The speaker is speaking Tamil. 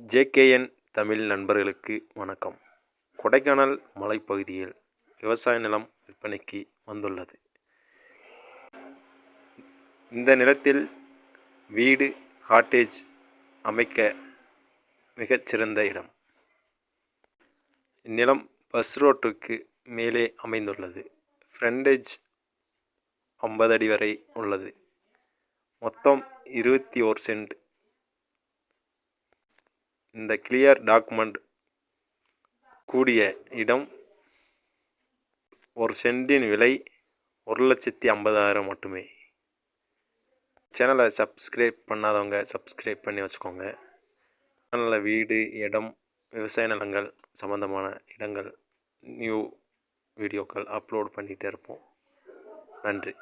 ஜேகேஎன் தமிழ் நண்பர்களுக்கு வணக்கம். கொடைக்கானல் மலைப்பகுதியில் விவசாய நிலம் விற்பனைக்கு வந்துள்ளது. இந்த நிலத்தில் வீடு, காட்டேஜ் அமைக்க மிகச்சிறந்த இடம். இந்நிலம் பஸ் ரோட்டுக்கு மேலே அமைந்துள்ளது. ஃப்ரண்டேஜ் 50 அடி வரை உள்ளது. மொத்தம் 21 சென்ட். இந்த கிளியர் டாக்குமெண்ட் கூடிய இடம். ஒரு சென்டின் விலை 1,50,000 மட்டுமே. சேனலை சப்ஸ்கிரைப் பண்ணாதவங்க சப்ஸ்கிரைப் பண்ணி வச்சுக்கோங்க. சேனலில் வீடு, இடம், விவசாய நிலங்கள் சம்மந்தமான இடங்கள், நியூ வீடியோக்கள் அப்லோட் பண்ணிகிட்டே இருப்போம். நன்றி.